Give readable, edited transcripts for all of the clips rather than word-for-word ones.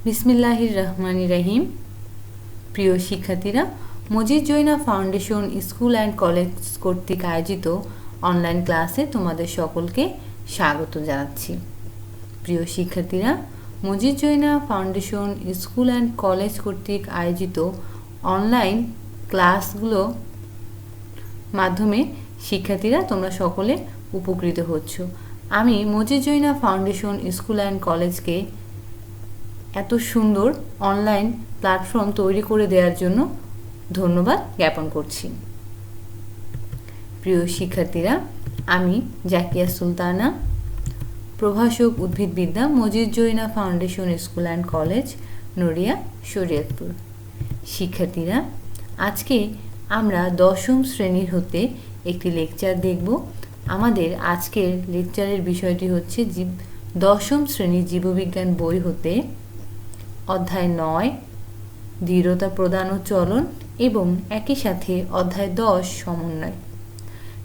বিসমিল্লাহির রহমানির রহিম। প্রিয় শিক্ষার্থীরা, Majid Joina foundation school and college কর্তৃক আয়োজিত অনলাইন ক্লাসে তোমাদের সকলকে স্বাগত জানাচ্ছি। প্রিয় শিক্ষার্থীরা, Majid Joina foundation school and college কর্তৃক আয়োজিত অনলাইন ক্লাসগুলো মাধ্যমে শিক্ষার্থীরা তোমরা সকলে উপকৃত হচ্ছ। আমি Majid Joina foundation school and কলেজকে এত সুন্দর অনলাইন প্ল্যাটফর্ম তৈরি করে দেওয়ার জন্য ধন্যবাদ জ্ঞাপন করছি। প্রিয় শিক্ষার্থীরা, আমি জাকিয়া সুলতানা, প্রভাষক উদ্ভিদবিদ্যা, Majid Joina foundation school and college, Naria, Shariatpur. শিক্ষার্থীরা, আজকে আমরা 10ম শ্রেণীর হতে একটি লেকচার দেখব। আমাদের আজকের লেকচারের বিষয়টি হচ্ছে 10ম শ্রেণীর জীববিজ্ঞান বই হতে অধ্যায় 9 দৃঢ়তা প্রদান ও চলন এবং একই সাথে অধ্যায় 10 সমন্বয়।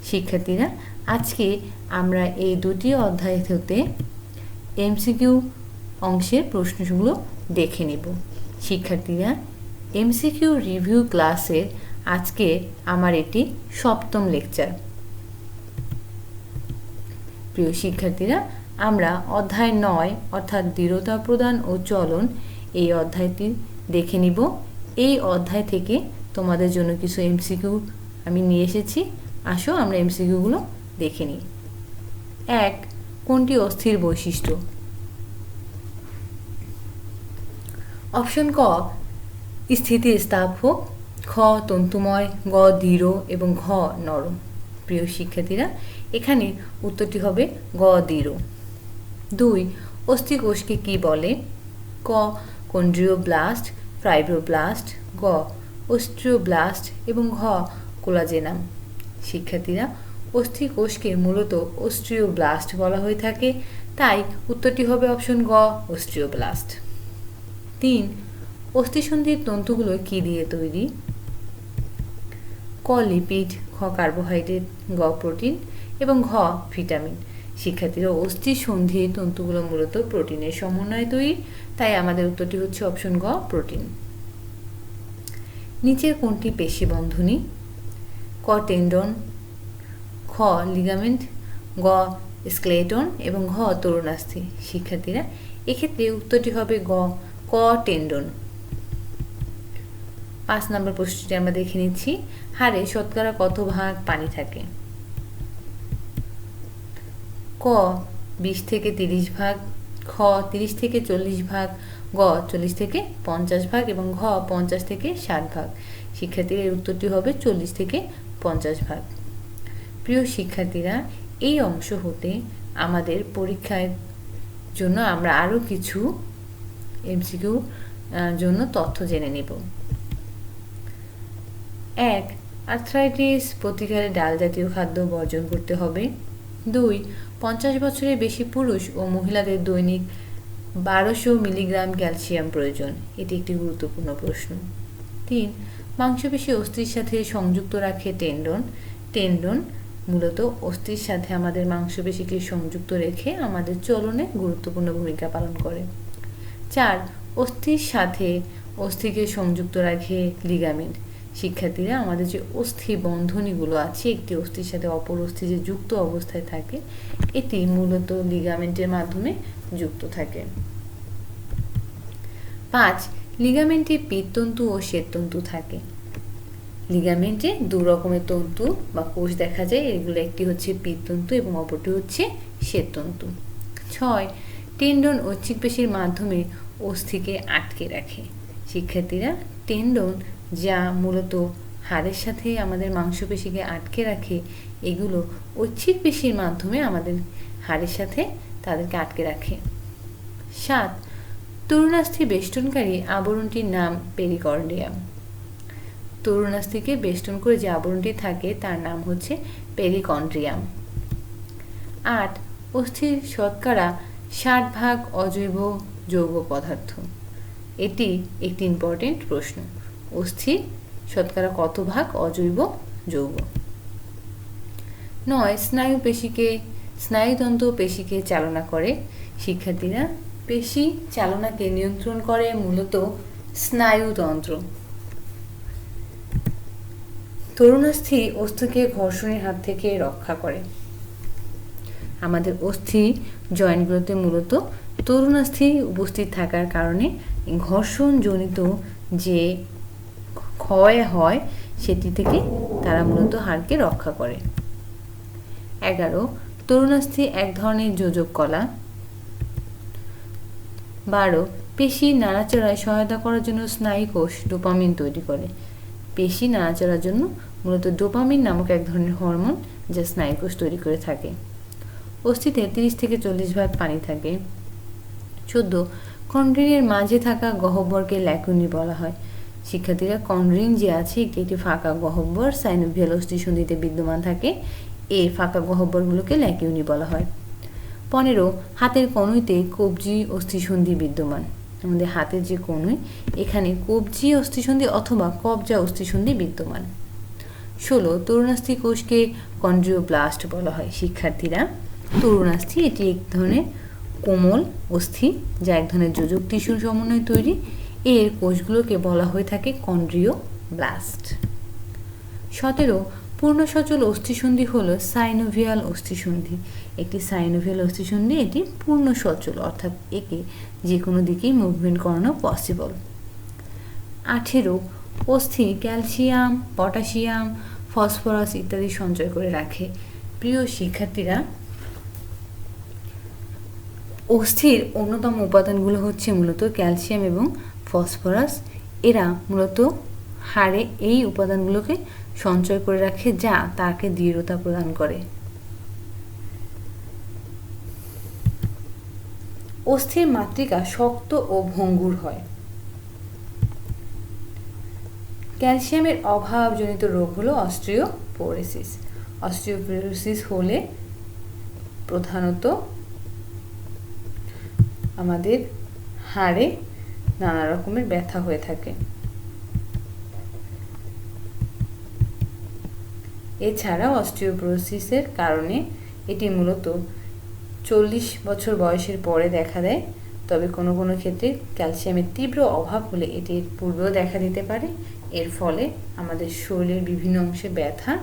শিক্ষার্থীরা, আজকে আমরা এই দুটি অধ্যায় হতে এমসিকিউ অংশের প্রশ্নগুলো দেখে নেব। শিক্ষার্থীরা, এমসিকিউ রিভিউ ক্লাসের আজকে আমার এটি 7ম লেকচার। প্রিয় শিক্ষার্থীরা, আমরা অধ্যায় 9 অর্থাৎ দৃঢ়তা প্রদান ও চলন এই অধ্যায়টি দেখে নিব। এই অধ্যায় থেকে তোমাদের জন্য কিছু এমসিকিউ আমি নিয়ে এসেছি। আসো আমরা এমসিকিউগুলো দেখে নিই। 1. কোনটি অস্থির বৈশিষ্ট্য? অপশন ক স্থিতিস্থাপক, খ তন্তুময়, গ দৃঢ় এবং ঘ নরম। প্রিয় শিক্ষার্থীরা, এখানে উত্তরটি হবে গ দৃঢ়। 2. অস্থিকোষকে কি বলে? ক কন্ড্রিওব্লাস্ট, ফাইব্রোব্লাস্ট, গ অস্ট্রিওব্লাস্ট এবং ঘ কোলাজেনাম। শিক্ষার্থীরা, অস্থিকোষকে মূলত অস্ট্রিওব্লাস্ট বলা হয়ে থাকে, তাই উত্তরটি হবে অপশন গ অস্ট্রিওব্লাস্ট। 3. অস্থিসন্ধির তন্তুগুলো কি দিয়ে তৈরি? ক লিপিড, খ কার্বোহাইড্রেট, গ প্রোটিন এবং ঘ ভিটামিন। শিক্ষার্থীরা, অস্থিসন্ধির তন্তুগুলো মূলত প্রোটিনের সমন্বয়ে তৈরি, তাই আমাদের উত্তরটি হচ্ছে অপশন গ প্রোটিন। নিচের কোনটি পেশিবন্ধনী? ক টেন্ডন, খ লিগামেন্ট, গ স্কেলেটন এবং ঘ তরুণাস্থি। শিক্ষার্থীরা, এক্ষেত্রে উত্তরটি হবে গ ক টেন্ডন। 5 নম্বর প্রশ্নটি আমরা দেখে নিচ্ছি। হাড়ে শতকরা কত ভাগ পানি থাকে? ক 20 থেকে 30 ভাগ, খ 30 থেকে 40 ভাগ, গ 40 থেকে 50 ভাগ এবং ঘ 50 থেকে 60 ভাগ। শিক্ষার্থীরা, এর উত্তরটি হবে 40 থেকে 50 ভাগ। প্রিয় শিক্ষার্থীরা, এই অংশ হতে আমাদের পরীক্ষার জন্য আমরা আরও কিছু এমসিকিউ জন্য তথ্য জেনে নেব। 1. আর্থ্রাইটিস প্রতিকারে ডাল জাতীয় খাদ্য বর্জন করতে হবে। 2. 50 বছরের বেশি পুরুষ ও মহিলাদের দৈনিক 1200 মিলিগ্রাম ক্যালসিয়াম প্রয়োজন। এটি একটি গুরুত্বপূর্ণ প্রশ্ন। 3. মাংসপেশি অস্থির সাথে সংযুক্ত রাখে টেন্ডন। টেন্ডন মূলত অস্থির সাথে আমাদের মাংসপেশিকে সংযুক্ত রেখে আমাদের চলনে গুরুত্বপূর্ণ ভূমিকা পালন করে। 4. অস্থির সাথে অস্থিকে সংযুক্ত রাখে লিগামেন্ট। শিক্ষার্থীরা, আমাদের যে অস্থি বন্ধনীগুলো আছে, একটি অস্থির সাথে অপর অস্থি যে যুক্ত অবস্থায় থাকে, এটি মূলত লিগামেন্টের মাধ্যমে যুক্ত থাকে। 5. লিগামেন্টে পিত্ততন্তু ও শ্বেততন্তু থাকে। লিগামেন্টে 2 রকমের তন্তু বা কোষ দেখা যায়, এগুলো একটি হচ্ছে পিত্ততন্তু এবং অপরটি হচ্ছে শ্বেততন্তু। 6. টেন্ডন ঐচ্ছিক পেশির মাধ্যমে অস্থিকে আটকে রাখে। শিক্ষার্থীরা, টেন্ডন যা মূলত হাড়ের সাথে আমাদের মাংসপেশিকে আটকে রাখে, এগুলো ঐচ্ছিক পেশির মাধ্যমে আমাদের হাড়ের সাথে তাদেরকে আটকে রাখে। 7. তরুণাস্থি বেষ্টনকারী আবরণটির নাম পেরিকর্ডিয়াম। তরুণাস্থিকে বেষ্টন করে যে আবরণটি থাকে তার নাম হচ্ছে পেরিকন্ড্রিয়াম। 8. অস্থির শতকরা 60 ভাগ অজৈব যৌগ পদার্থ। এটি একটি ইম্পর্টেন্ট প্রশ্ন। অস্থির শতকরা কত ভাগ অজৈব যৌগ? 9. স্নায়ুতন্ত্র পেশিকে চালনা করে। শিক্ষার্থীরা, পেশি চালনাকে নিয়ন্ত্রণ করে মূলত স্নায়ুতন্ত্র। তরুণাস্থি অস্থিকে ঘর্ষণের হাত থেকে রক্ষা করে। আমাদের অস্থি জয়েন্টগুলোতে মূলত তরুণাস্থি উপস্থিত থাকার কারণে ঘর্ষণজনিত যে ক্ষয় হয় সেটি থেকে তারা মূলত হাড়কে রক্ষা করে। 11 তরুণাস্থি এক ধরনের যোজক কলা। 12 পেশি নাড়াচাড়ায় সহায়তা করার জন্য স্নায়ুকোষ ডোপামিন তৈরি করে। পেশি নাড়াচাড়ার জন্য মূলত ডোপামিন নামক এক ধরনের হরমোন যা স্নায়ুকোষ তৈরি করে থাকে। অস্থিতে 30 থেকে 40% পানি থাকে। 14 কন্ড্রিনের মাঝে থাকা গহ্বরকে ল্যাকুনি বলা হয়। শিক্ষার্থীরা, কন্ড্রিন যে আছে একটি ফাঁকা গহ্বর সাইনোভিয়াল অস্থিসন্ধিতে বিদ্যমান থাকে। এই ফাঁকা গহ্বরগুলোকে ল্যাকুনি বলা হয়। 15 হাতের কনুইতে কবজি অস্থিসন্ধি বিদ্যমান। আমাদের হাতের যে কনুই, এখানে কবজি অস্থিসন্ধি অথবা কবজা অস্থিসন্ধি বিদ্যমান। 16 তরুণাস্থি কোষকে কন্ড্রিওব্লাস্ট বলা হয়। শিক্ষার্থীরা, তরুণাস্থি এটি এক ধরনের কোমল অস্থি যা এক ধরনের যোজক টিস্যুর সমন্বয়ে তৈরি। এর কোষগুলোকে বলা হয়ে থাকে কন্ড্রিওব্লাস্ট। 17 পূর্ণ সচল অস্থিসন্ধি হলো সাইনোভিয়াল অস্থিসন্ধি। একটি সাইনোভিয়াল অস্থিসন্ধি এটি পূর্ণ সচল, অর্থাৎ একে যে কোনো দিকেই মুভমেন্ট করানো পসিবল। 18 অস্থি ক্যালসিয়াম, পটাশিয়াম, ফসফরাস ইত্যাদি সঞ্চয় করে রাখে। প্রিয় শিক্ষার্থীরা, অস্থির অন্যতম উপাদানগুলো হচ্ছে মূলত ক্যালসিয়াম এবং ফসফরাস। এরা মূলত হাড়ে এই উপাদানগুলোকে সঞ্চয় করে রাখে যা তাকে দৃঢ়তা প্রদান করে। অস্থির মাতৃকা শক্ত ও ভঙ্গুর হয়। ক্যালসিয়ামের অভাবজনিত রোগ হলো অস্টিওপোরোসিস। অস্টিওপোরোসিস হলে প্রধানত আমাদের হাড়ে নানা রকমের ব্যথা হয়ে থাকে। এছাড়াও অস্টিওপোরোসিসের কারণে এটি মূলত 40 বছর বয়সের পরে দেখা দেয়। তবে কোনো কোনো ক্ষেত্রে ক্যালসিয়ামের তীব্র অভাব হলে এটি পূর্বেও দেখা দিতে পারে। এর ফলে আমাদের শরীরের বিভিন্ন অংশে ব্যথা,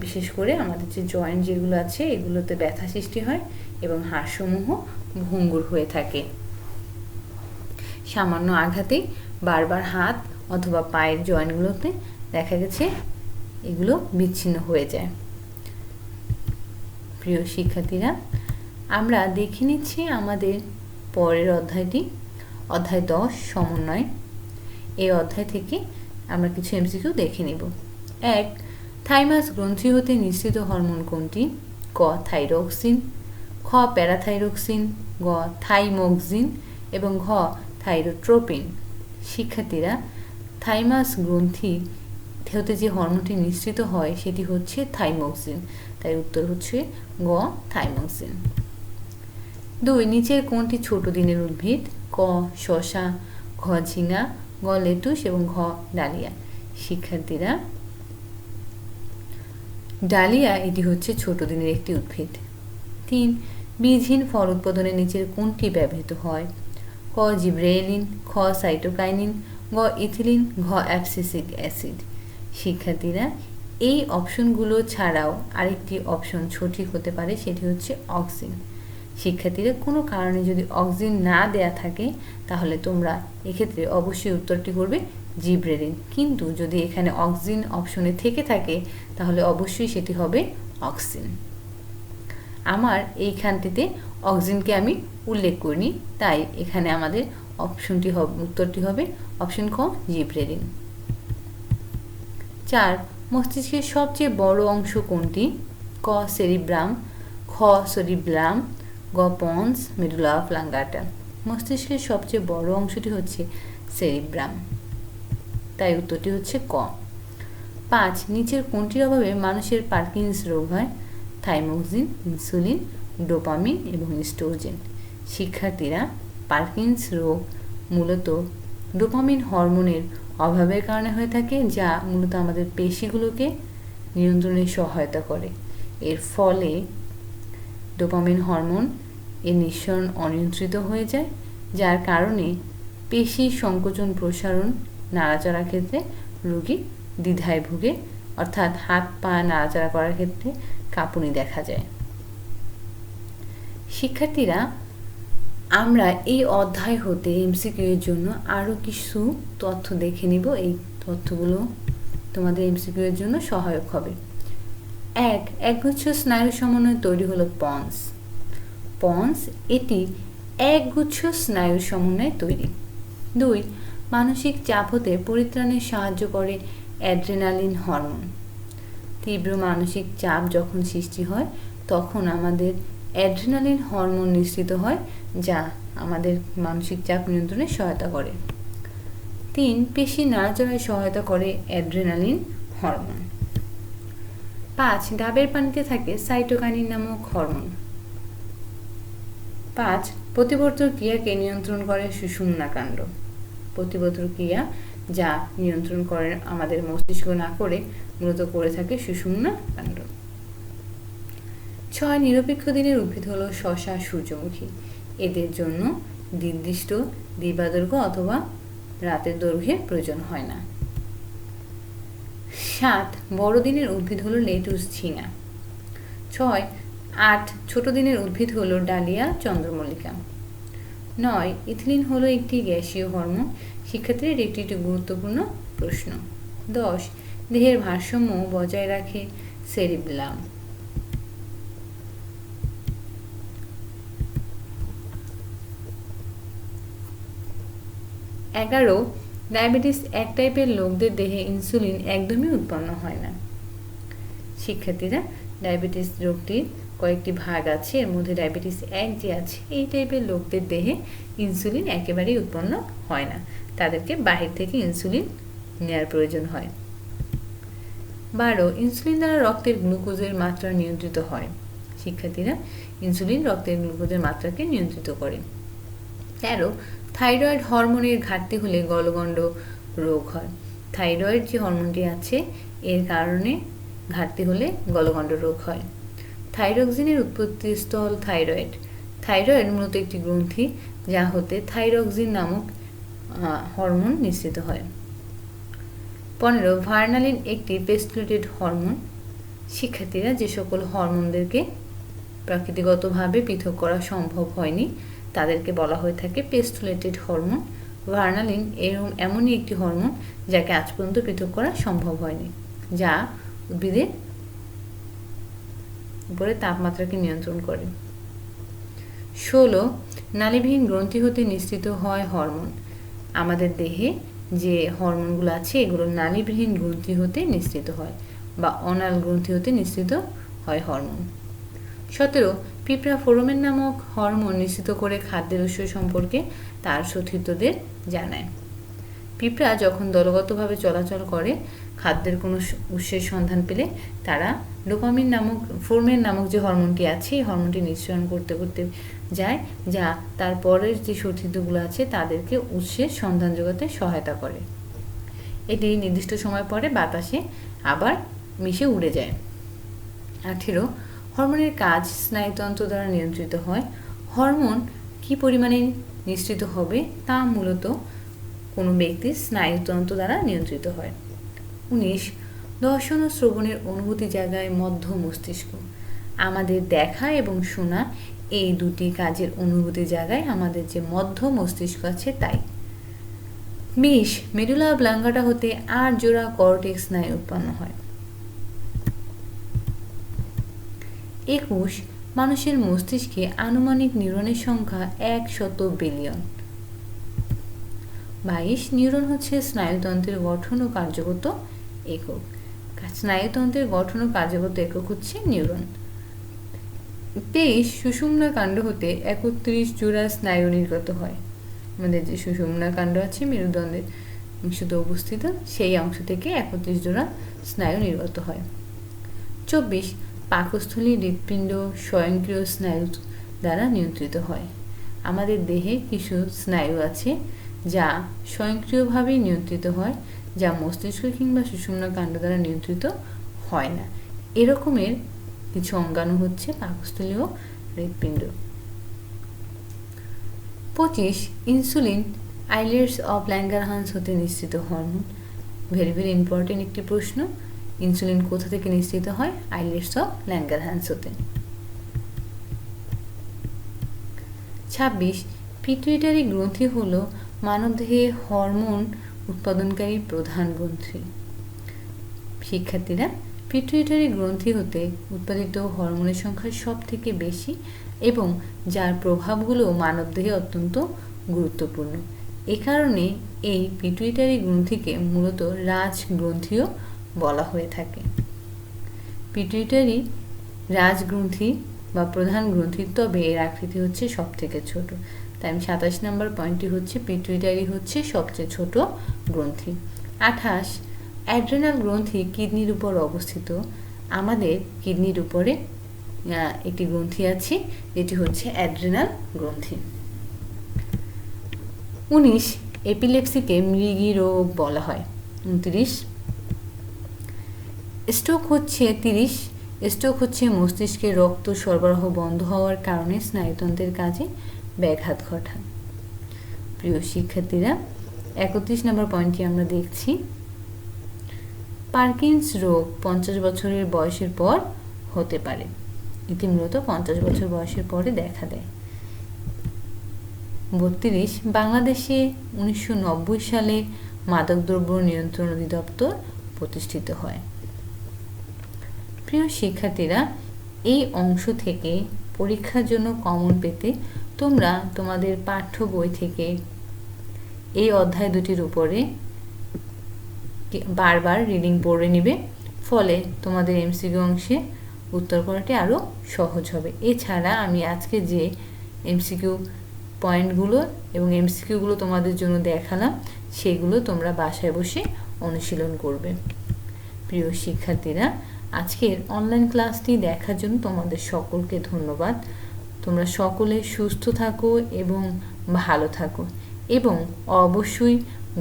বিশেষ করে আমাদের যে জয়েন্ট যেগুলো আছে এগুলোতে ব্যথা সৃষ্টি হয় এবং হাড়সমূহ ভঙ্গুর হয়ে থাকে। সামান্য আঘাতে বারবার হাত অথবা পায়ের জয়েন্টগুলোতে দেখা গেছে এগুলো বিচ্ছিন্ন হয়ে যায়। প্রিয় শিক্ষার্থীরা, আমরা দেখে নিচ্ছি আমাদের পরের অধ্যায়টি, অধ্যায় 10 সমন্বয়। এই অধ্যায় থেকে আমরা কিছু এমসিকিউ দেখে নেব। 1 থাইমাস গ্রন্থি হতে নিঃসৃত হরমোন কোনটি? ক থাইরক্সিন, খ প্যারাথাইরক্সিন, গ থাইমোক্সিন এবং ঘ থাইরোট্রোপিন। শিক্ষার্থীরা, থাইমাস গ্রন্থি হতে যে হরমোনটি নিঃসৃত হয় সেটি হচ্ছে থাইমোক্সিন, তাই উত্তর হচ্ছে গ থাইমোক্সিন। 2 নিচের কোনটি ছোট দিনের উদ্ভিদ? ক শসা, ঘ ঝিঙ্গা, গ লেটুস এবং ঘ ডালিয়া। শিক্ষার্থীরা, ডালিয়া এটি হচ্ছে ছোট দিনের একটি উদ্ভিদ। 3 বীজহীন ফল উৎপাদনে নিচের কোনটি ব্যবহৃত হয়? ক জিব্রেলিন, খ সাইটোকাইনিন, গ ইথিলিন, ঘ অ্যাবসিসিক অ্যাসিড। শিক্ষার্থীরা, এই অপশনগুলো ছাড়াও আরেকটি অপশন সঠিক হতে পারে, সেটি হচ্ছে অক্সিন। শিক্ষার্থীরা, কোনো কারণে যদি অক্সিন না দেয়া থাকে তাহলে তোমরা এক্ষেত্রে অবশ্যই উত্তরটি করবে জিব্রেলিন, কিন্তু যদি এখানে অক্সিন অপশনে থেকে থাকে তাহলে অবশ্যই সেটি হবে অক্সিন। আমার এইখানটিতে অক্সিনকে আমি উল্লেখ করিনি, তাই এখানে আমাদের অপশনটি হবে, উত্তরটি হবে অপশন ক জিব্রেলিন। 4 মস্তিষ্কের সবচেয়ে বড় অংশ কোনটি? ক সেরিব্রাম, খ সেরিব্রাম, গ পন্স, মেডুলা অবলাঙ্গাটা। মস্তিষ্কের সবচেয়ে বড় অংশটি হচ্ছে সেরিব্রাম, তাই উত্তরটি হচ্ছে ক। 5 নিচের কোনটির অভাবে মানুষের পার্কিন্স রোগ হয়? থাইমোক্সিন, ইনসুলিন, ডোপামিন এবং স্ট্রোজেন। শিক্ষার্থীরা, পার্কিন্স রোগ মূলত ডোপামিন হরমোনের অভাবের কারণে হয়ে থাকে, যা মূলত আমাদের পেশিগুলোকে নিয়ন্ত্রণে সহায়তা করে। এর ফলে ডোপামিন হরমোন এর নিঃসরণ অনিয়ন্ত্রিত হয়ে যায়, যার কারণে পেশি সংকোচন প্রসারণ নাড়াচাড়ার ক্ষেত্রে রোগী দ্বিধায় ভোগে, অর্থাৎ হাত পা নাড়াচাড়া করার ক্ষেত্রে কাঁপুনি দেখা যায়। শিক্ষার্থীরা, আমরা এই অধ্যায় হতে এমসিকিউ এর জন্য আরও কিছু তথ্য দেখে নিব। এই তথ্যগুলো তোমাদের এমসিকিউ এর জন্য সহায়ক হবে। একগুচ্ছ স্নায়ু সমন্বয়ে তৈরি হলো পন্স। পন্স এটি একগুচ্ছ স্নায়ু সমন্বয়ে তৈরি। 2. মানসিক চাপ হতে পরিত্রাণে সাহায্য করে অ্যাড্রেনালিন হরমোন। তীব্র মানসিক চাপ যখন সৃষ্টি হয় তখন আমাদের অ্যাড্রেনালিন হরমোন নিঃসৃত হয়, যা আমাদের মানসিক চাপ নিয়ন্ত্রণে সহায়তা করে। 3. পেশি নাড়াচাড়ায় সহায়তা করে অ্যাড্রেনালিন হরমোন। 5. ডাবের পানিতে থাকে সাইটোকাইনিন নামক হরমোন। 5. প্রতিবর্ধক ক্রিয়াকে নিয়ন্ত্রণ করে সুষুম্নাকাণ্ড। প্রতিবর্ধক ক্রিয়া যা নিয়ন্ত্রণ করে আমাদের মস্তিষ্ক না করে মূলত করে থাকে সুষুম্নাকাণ্ড। 6. নিরপেক্ষ দিনের উদ্ভিদ হলো শসা, সূর্যমুখী। এদের জন্য নির্দিষ্ট দিবাদৈর্ঘ্য অথবা রাতের দৈর্ঘ্যের প্রয়োজন হয় না। 7. বড় দিনের উদ্ভিদ হলো লেটুস, ঝিঙা। 6. 8. ছোট দিনের উদ্ভিদ হলো ডালিয়া, চন্দ্রমল্লিকা। 9. ইথিলিন হলো একটি গ্যাসীয় হরমোন। শিক্ষার্থীদের একটি গুরুত্বপূর্ণ প্রশ্ন। 10. দেহের ভারসাম্য বজায় রাখে সেরিবেলাম। 11. ডায়াবেটিস এক টাইপের লোকদের দেহে ইনসুলিন একদমই উৎপন্ন হয় না। শিক্ষার্থীরা, ডায়াবেটিস রোগটির কয়েকটি ভাগ আছে, এর মধ্যে ডায়াবেটিস 1 যে আছে, এই টাইপের লোকদের দেহে ইনসুলিন একেবারেই উৎপন্ন হয় না, তাদেরকে বাহির থেকে ইনসুলিন নেওয়ার প্রয়োজন হয়। 12. ইনসুলিন দ্বারা রক্তের গ্লুকোজের মাত্রা নিয়ন্ত্রিত হয়। শিক্ষার্থীরা, ইনসুলিন রক্তের গ্লুকোজের মাত্রাকে নিয়ন্ত্রিত করে। 13. থাইরয়েড হরমোনের ঘাটতি হলে গলগণ্ড রোগ হয়। থাইরয়েড যে হরমোনটি আছে এর কারণে ঘাটতি হলে গলগণ্ড রোগ হয়। থাইরক্সিনের উৎপত্তি স্থল থাইরয়েড। থাইরয়েড মূলত একটি গ্রন্থি যা হতে থাইরক্সিন নামক হরমোন নিঃসৃত হয়। 15. ভার্নালিন একটি পেস্টুলেটেড হরমোন। শিক্ষার্থীরা, যে সকল হরমোনদেরকে প্রাকৃতিকগতভাবে পৃথক করা সম্ভব হয়নি তাদেরকে বলা হয়ে থাকে পেস্টুলেটেড হরমোন। ভার্নালিন এমনই একটি হরমোন যাকে আজ পর্যন্ত পৃথক করা সম্ভব হয়নি, যা উদ্ভিদের উপরে তাপমাত্রাকে নিয়ন্ত্রণ করে। 16. নালীবিহীন গ্রন্থি হতে নিঃসৃত হয় হরমোন। আমাদের দেহে যে হরমোনগুলো আছে এগুলো নালীবিহীন গ্রন্থি হতে নিঃসৃত হয় বা অনাল গ্রন্থি হতে নিঃসৃত হয় হরমোন। 17. পিঁপড়া ফেরোমন নামক হরমোন নিঃসৃত করে খাদ্যের উৎস সম্পর্কে তার সতীর্থদের জানায়। পিঁপড়া যখন দলগতভাবে চলাচল করে খাদ্যের কোনো উৎসের সন্ধান পেলে তারা ডোপামিন নামক ফেরোমন নামক যে হরমোনটি আছে এই হরমোনটি নিঃসরণ করতে করতে যায়, যা তারপরের যে সতীর্থগুলো আছে তাদেরকে উৎসের সন্ধান জোগাতে সহায়তা করে। এটি নির্দিষ্ট সময় পরে বাতাসে আবার মিশে উড়ে যায়। 18. হরমোনের কাজ স্নায়ুতন্ত্র দ্বারা নিয়ন্ত্রিত হয়। হরমোন কী পরিমাণে নিঃসৃত হবে তা মূলত কোনো ব্যক্তির স্নায়ুতন্ত্র দ্বারা নিয়ন্ত্রিত হয়। 19. দর্শন ও শ্রবণের অনুভূতি জায়গায় মধ্য মস্তিষ্ক। আমাদের দেখা এবং শোনা এই দুটি কাজের অনুভূতি জায়গায় আমাদের যে মধ্য মস্তিষ্ক আছে তাই। 20. মেডুলা অবলাঙ্গাটা হতে 8 জোড়া কর্টেক্স স্নায়ু উৎপন্ন হয়। 21. মানুষের মস্তিষ্কে আনুমানিক নিউরনের সংখ্যা 100 বিলিয়ন। 22. নিউরন হচ্ছে স্নায়ুতন্ত্রের গঠন ও কার্যগত একক। স্নায়ুতন্ত্রের গঠন ও কার্যগত একক হচ্ছে নিউরন। 23. সুষুম্না কাণ্ড হতে 31 জোড়া স্নায়ু নির্গত হয়। আমাদের যে সুষুম্না কাণ্ড আছে মেরুদণ্ডের অংশতে অবস্থিত সেই অংশ থেকে 31 জোড়া স্নায়ু নির্গত হয়। 24. পাকস্থলী হৃৎপিণ্ড স্বয়ংক্রিয় স্নায়ু দ্বারা নিয়ন্ত্রিত হয়। আমাদের দেহে কিছু স্নায়ু আছে যা স্বয়ংক্রিয়ভাবে নিয়ন্ত্রিত হয়, যা মস্তিষ্ক কিংবা সুষুম্না কাণ্ড দ্বারা নিয়ন্ত্রিত হয় না। এরকমের কিছু অঙ্গাণু হচ্ছে পাকস্থলী ও হৃৎপিণ্ড। 25 ইনসুলিন আইলেটস অফ ল্যাঙ্গারহান্স হতে নিঃসৃত হরমোন। ভেরি ভেরি ইম্পর্টেন্ট একটি প্রশ্ন। ইনসুলিন কোথা থেকে নিঃসৃত হয়? আইলেটস অফ ল্যাঙ্গারহান্স হতে। 26 পিটুইটারি গ্রন্থি হলো মানবদেহে হরমোন উৎপাদনকারী প্রধান গ্রন্থি। শিক্ষার্থীরা, পিটুইটারি গ্রন্থি হতে উৎপাদিত হরমোনের সংখ্যা সব থেকে বেশি এবং যার প্রভাবগুলো মানবদেহে অত্যন্ত গুরুত্বপূর্ণ। এ কারণে এই পিটুইটারি গ্রন্থিকে মূলত রাজগ্রন্থিও বলা হয়ে থাকে। পিটুইটারি রাজগ্রন্থি বা প্রধান গ্রন্থি, তবে এর আকৃতি হচ্ছে সব থেকে ছোট। তাই 27 নম্বর পয়েন্টটি হচ্ছে পিটুইটারি হচ্ছে সবচেয়ে ছোট গ্রন্থি। 28 অ্যাড্রেনাল গ্রন্থি কিডনির উপর অবস্থিত। আমাদের কিডনির উপরে একটি গ্রন্থি আছে, যেটি হচ্ছে অ্যাড্রেনাল গ্রন্থি। 19 এপিলেপসিকে মৃগী রোগ বলা হয়। 29 স্ট্রোক হচ্ছে 30 স্ট্রোক হচ্ছে মস্তিষ্কে রক্ত সরবরাহ বন্ধ হওয়ার কারণে স্নায়ুতন্ত্রের কাজে ব্যাঘাত ঘটায়। প্রিয় শিক্ষার্থীরা, 31 নম্বর পয়েন্টটি আমরা দেখছি। পার্কিন্স রোগ 50 বছরের বয়সের পর হতে পারে। এটি মূলত 50 বছর বয়সের পরে দেখা দেয়। 32 বাংলাদেশে 1990 সালে মাদকদ্রব্য নিয়ন্ত্রণ অধিদপ্তর প্রতিষ্ঠিত হয়। প্রিয় শিক্ষার্থীরা, এই অংশ থেকে পরীক্ষার জন্য কমন পেতে তোমরা তোমাদের পাঠ্য বই থেকে এই অধ্যায় দুটির উপরে বারবার রিডিং পড়ে নিবে, ফলে তোমাদের এমসিকিউ অংশে উত্তর করাটি আরও সহজ হবে। এছাড়া আমি আজকে যে এমসিকিউ পয়েন্টগুলো এবং এমসিকিউগুলো তোমাদের জন্য দেখালাম, সেগুলো তোমরা বাসায় বসে অনুশীলন করবে। প্রিয় শিক্ষার্থীরা, আজকের অনলাইন ক্লাসটি দেখার জন্য তোমাদের সকলকে ধন্যবাদ। তোমরা সকলে সুস্থ থাকো এবং ভালো থাকো, এবং অবশ্যই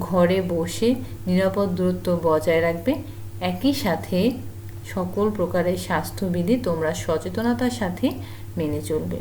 ঘরে বসে নিরাপদ দূরত্ব বজায় রাখবে। একই সাথে সকল প্রকারের স্বাস্থ্যবিধি তোমরা সচেতনতার সাথে মেনে চলবে।